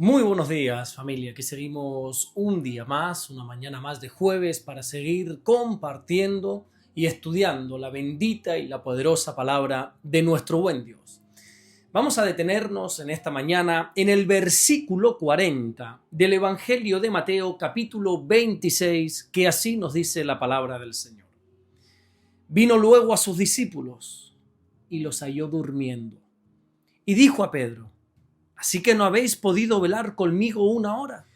Muy buenos días, familia, que seguimos un día más, una mañana más de jueves para seguir compartiendo y estudiando la bendita y la poderosa palabra de nuestro buen Dios. Vamos a detenernos en esta mañana en el versículo 40 del Evangelio de Mateo, capítulo 26, que así nos dice la palabra del Señor. Vino luego a sus discípulos y los halló durmiendo. Y dijo a Pedro: ¿así que no habéis podido velar conmigo una hora?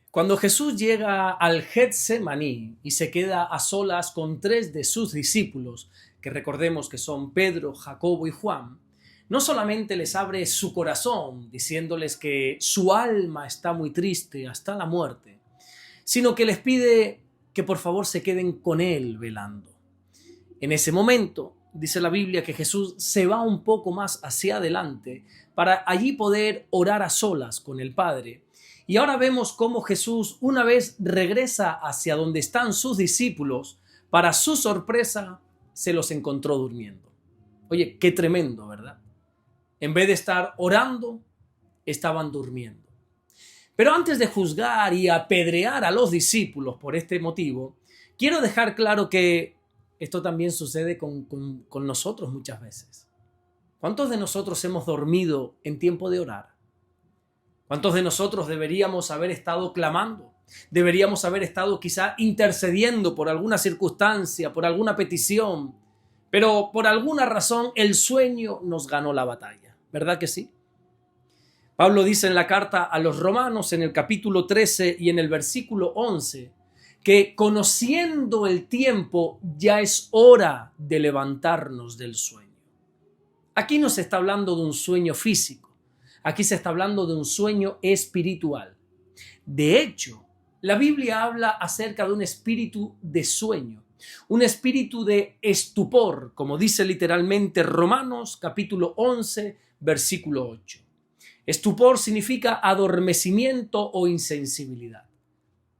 Cuando Jesús llega al Getsemaní y se queda a solas con tres de sus discípulos, que recordemos que son Pedro, Jacobo y Juan, no solamente les abre su corazón diciéndoles que su alma está muy triste hasta la muerte, sino que les pide que por favor se queden con él velando. En ese momento, dice la Biblia que Jesús se va un poco más hacia adelante para allí poder orar a solas con el Padre. Y ahora vemos cómo Jesús una vez regresa hacia donde están sus discípulos, para su sorpresa se los encontró durmiendo. Oye, qué tremendo, ¿verdad? En vez de estar orando, estaban durmiendo. Pero antes de juzgar y apedrear a los discípulos por este motivo, quiero dejar claro que esto también sucede con nosotros muchas veces. ¿Cuántos de nosotros hemos dormido en tiempo de orar? ¿Cuántos de nosotros deberíamos haber estado clamando? Deberíamos haber estado quizá intercediendo por alguna circunstancia, por alguna petición, pero por alguna razón el sueño nos ganó la batalla. ¿Verdad que sí? Pablo dice en la carta a los Romanos, en el capítulo 13 y en el versículo 11, que conociendo el tiempo ya es hora de levantarnos del sueño. Aquí no se está hablando de un sueño físico, aquí se está hablando de un sueño espiritual. De hecho, la Biblia habla acerca de un espíritu de sueño, un espíritu de estupor, como dice literalmente Romanos capítulo 11, versículo 8. Estupor significa adormecimiento o insensibilidad.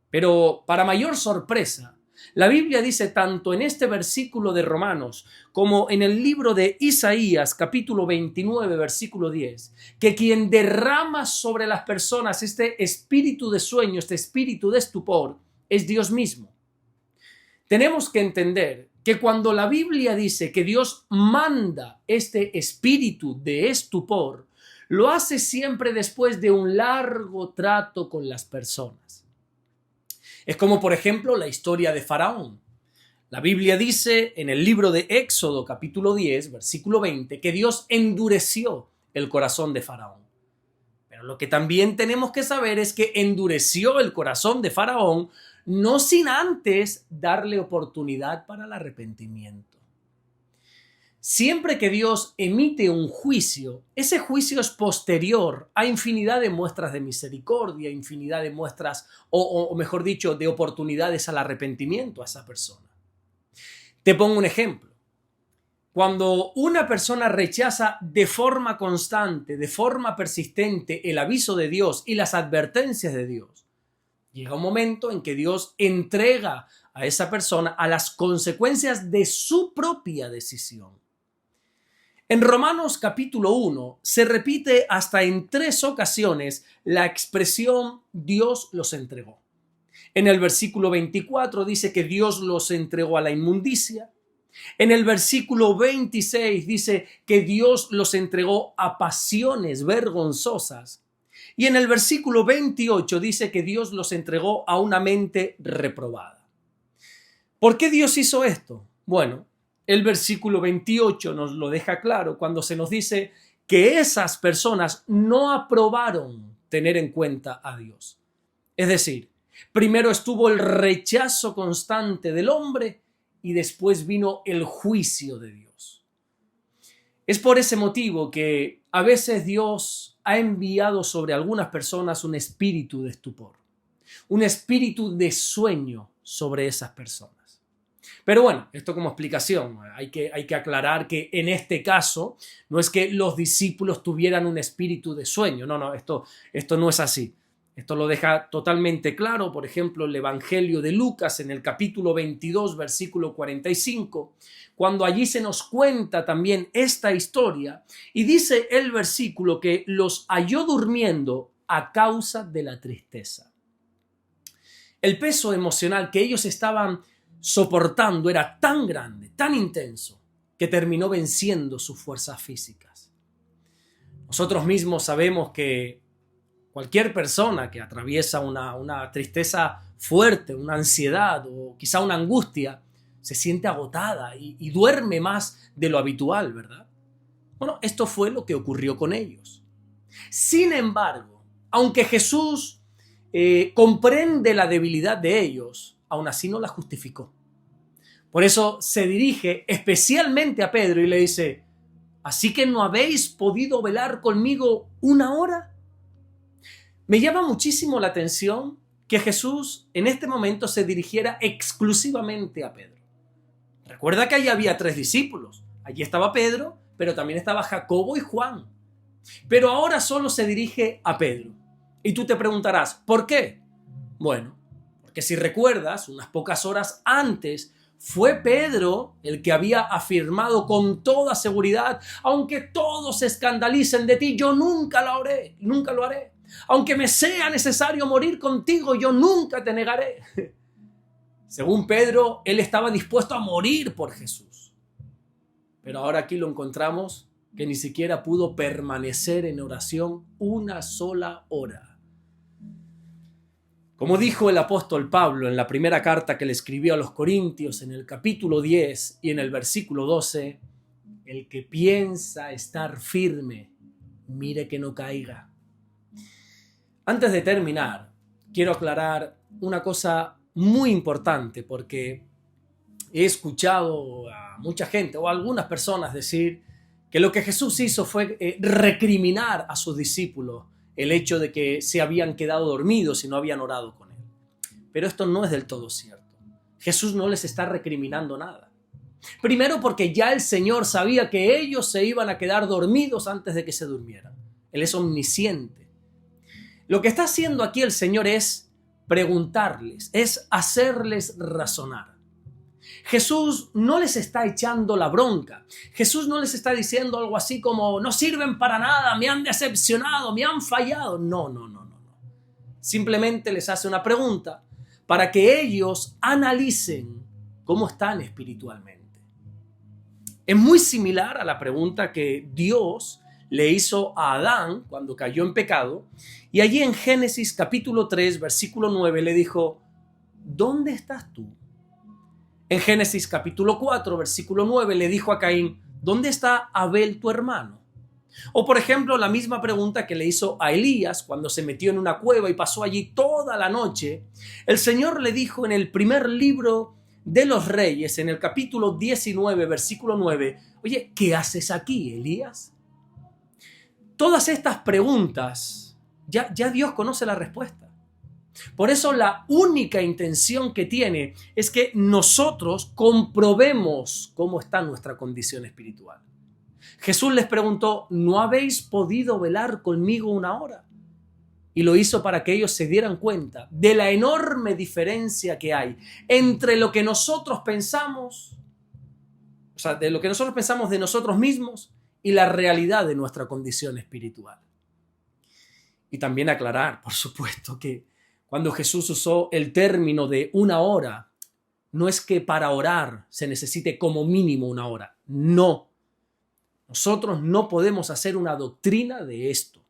Pero para mayor sorpresa, la Biblia dice tanto en este versículo de Romanos como en el libro de Isaías, capítulo 29, versículo 10, que quien derrama sobre las personas este espíritu de sueño, este espíritu de estupor, es Dios mismo. Tenemos que entender que cuando la Biblia dice que Dios manda este espíritu de estupor, lo hace siempre después de un largo trato con las personas. Es como, por ejemplo, la historia de Faraón. La Biblia dice en el libro de Éxodo, capítulo 10, versículo 20, que Dios endureció el corazón de Faraón. Pero lo que también tenemos que saber es que endureció el corazón de Faraón no sin antes darle oportunidad para el arrepentimiento. Siempre que Dios emite un juicio, ese juicio es posterior a infinidad de muestras de misericordia, infinidad de muestras, o mejor dicho, de oportunidades al arrepentimiento a esa persona. Te pongo un ejemplo. Cuando una persona rechaza de forma constante, de forma persistente el aviso de Dios y las advertencias de Dios, llega un momento en que Dios entrega a esa persona a las consecuencias de su propia decisión. En Romanos capítulo 1 se repite hasta en 3 ocasiones la expresión Dios los entregó. En el versículo 24 dice que Dios los entregó a la inmundicia. En el versículo 26 dice que Dios los entregó a pasiones vergonzosas. Y en el versículo 28 dice que Dios los entregó a una mente reprobada. ¿Por qué Dios hizo esto? Bueno, el versículo 28 nos lo deja claro cuando se nos dice que esas personas no aprobaron tener en cuenta a Dios. Es decir, primero estuvo el rechazo constante del hombre y después vino el juicio de Dios. Es por ese motivo que a veces Dios ha enviado sobre algunas personas un espíritu de estupor, un espíritu de sueño sobre esas personas. Pero bueno, esto como explicación, hay que aclarar que en este caso no es que los discípulos tuvieran un espíritu de sueño, no, esto no es así. Esto lo deja totalmente claro, por ejemplo, el Evangelio de Lucas en el capítulo 22, versículo 45, cuando allí se nos cuenta también esta historia y dice el versículo que los halló durmiendo a causa de la tristeza. El peso emocional que ellos estaban soportando era tan grande, tan intenso, que terminó venciendo sus fuerzas físicas. Nosotros mismos sabemos que cualquier persona que atraviesa una tristeza fuerte, una ansiedad o quizá una angustia, se siente agotada y duerme más de lo habitual, ¿verdad? Bueno, esto fue lo que ocurrió con ellos. Sin embargo, aunque Jesús comprende la debilidad de ellos, aún así no la justificó. Por eso se dirige especialmente a Pedro y le dice: ¿así que no habéis podido velar conmigo una hora? Me llama muchísimo la atención que Jesús en este momento se dirigiera exclusivamente a Pedro. Recuerda que allí había 3 discípulos. Allí estaba Pedro, pero también estaba Jacobo y Juan. Pero ahora solo se dirige a Pedro. Y tú te preguntarás, ¿por qué? Bueno, porque si recuerdas, unas pocas horas antes, fue Pedro el que había afirmado con toda seguridad: aunque todos se escandalicen de ti, yo nunca lo haré, nunca lo haré. Aunque me sea necesario morir contigo, yo nunca te negaré. Según Pedro, él estaba dispuesto a morir por Jesús. Pero ahora aquí lo encontramos que ni siquiera pudo permanecer en oración una sola hora. Como dijo el apóstol Pablo en la primera carta que le escribió a los Corintios, en el capítulo 10 y en el versículo 12, el que piensa estar firme, mire que no caiga. Antes de terminar, quiero aclarar una cosa muy importante, porque he escuchado a mucha gente o a algunas personas decir que lo que Jesús hizo fue recriminar a sus discípulos el hecho de que se habían quedado dormidos y no habían orado con él. Pero esto no es del todo cierto. Jesús no les está recriminando nada. Primero, porque ya el Señor sabía que ellos se iban a quedar dormidos antes de que se durmieran. Él es omnisciente. Lo que está haciendo aquí el Señor es preguntarles, es hacerles razonar. Jesús no les está echando la bronca. Jesús no les está diciendo algo así como: no sirven para nada, me han decepcionado, me han fallado. No. Simplemente les hace una pregunta para que ellos analicen cómo están espiritualmente. Es muy similar a la pregunta que Dios le hizo a Adán cuando cayó en pecado, y allí en Génesis capítulo 3, versículo 9 le dijo: ¿dónde estás tú? En Génesis capítulo 4, versículo 9 le dijo a Caín: ¿dónde está Abel tu hermano? O por ejemplo, la misma pregunta que le hizo a Elías cuando se metió en una cueva y pasó allí toda la noche. El Señor le dijo en el primer libro de los Reyes, en el capítulo 19, versículo 9: oye, ¿qué haces aquí, Elías? Todas estas preguntas, ya Dios conoce la respuesta. Por eso la única intención que tiene es que nosotros comprobemos cómo está nuestra condición espiritual. Jesús les preguntó: ¿no habéis podido velar conmigo una hora? Y lo hizo para que ellos se dieran cuenta de la enorme diferencia que hay entre lo que nosotros pensamos, o sea, de lo que nosotros pensamos de nosotros mismos y la realidad de nuestra condición espiritual. Y también aclarar, por supuesto, que cuando Jesús usó el término de una hora, no es que para orar se necesite como mínimo una hora. No. Nosotros no podemos hacer una doctrina de esto.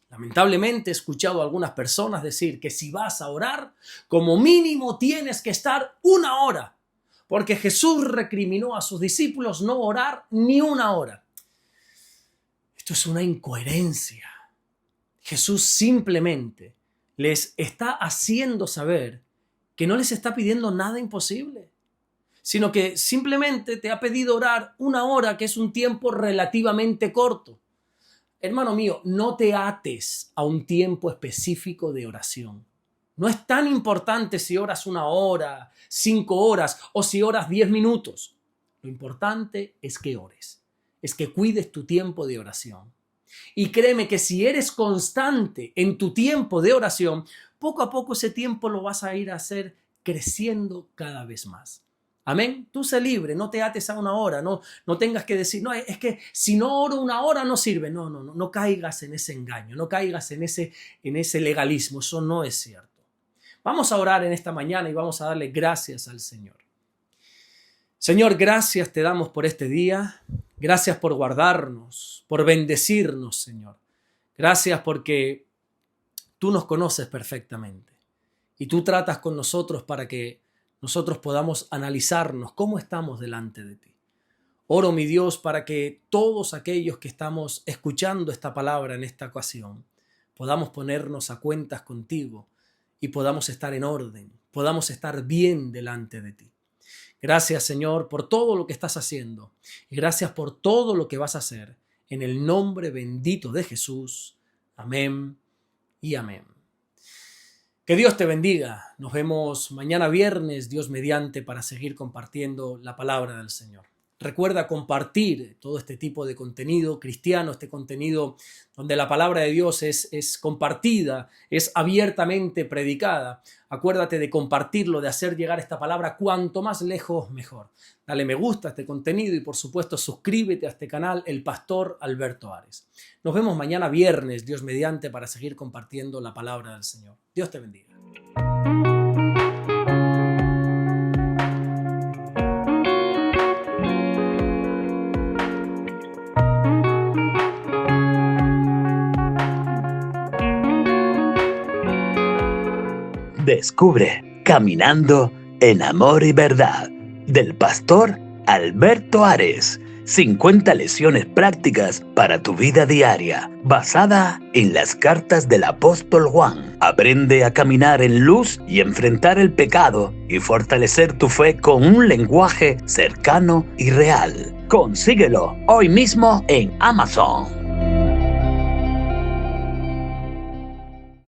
Lamentablemente he escuchado a algunas personas decir que si vas a orar, como mínimo tienes que estar una hora, porque Jesús recriminó a sus discípulos no orar ni una hora. Esto es una incoherencia. Jesús simplemente les está haciendo saber que no les está pidiendo nada imposible, sino que simplemente te ha pedido orar una hora, que es un tiempo relativamente corto. Hermano mío, no te ates a un tiempo específico de oración. No es tan importante si oras 1 hora, 5 horas o si oras 10 minutos. Lo importante es que ores, es que cuides tu tiempo de oración. Y créeme que si eres constante en tu tiempo de oración, poco a poco ese tiempo lo vas a ir a hacer creciendo cada vez más. Amén. Tú sé libre, no te ates a una hora, no tengas que decir, no, es que si no oro una hora no sirve. No caigas en ese engaño, no caigas en ese legalismo, eso no es cierto. Vamos a orar en esta mañana y vamos a darle gracias al Señor. Señor, gracias te damos por este día, gracias por guardarnos, por bendecirnos, Señor. Gracias porque tú nos conoces perfectamente y tú tratas con nosotros para que nosotros podamos analizarnos cómo estamos delante de ti. Oro, mi Dios, para que todos aquellos que estamos escuchando esta palabra en esta ocasión podamos ponernos a cuentas contigo y podamos estar en orden, podamos estar bien delante de ti. Gracias, Señor, por todo lo que estás haciendo y gracias por todo lo que vas a hacer. En el nombre bendito de Jesús. Amén y amén. Que Dios te bendiga. Nos vemos mañana viernes, Dios mediante, para seguir compartiendo la palabra del Señor. Recuerda compartir todo este tipo de contenido cristiano, este contenido donde la palabra de Dios es compartida, es abiertamente predicada. Acuérdate de compartirlo, de hacer llegar esta palabra cuanto más lejos mejor. Dale me gusta a este contenido y por supuesto suscríbete a este canal, El Pastor Alberto Ares. Nos vemos mañana viernes, Dios mediante, para seguir compartiendo la palabra del Señor. Dios te bendiga. Descubre Caminando en Amor y Verdad del pastor Alberto Ares. 50 lecciones prácticas para tu vida diaria, basada en las cartas del apóstol Juan. Aprende a caminar en luz y enfrentar el pecado y fortalecer tu fe con un lenguaje cercano y real. Consíguelo hoy mismo en Amazon.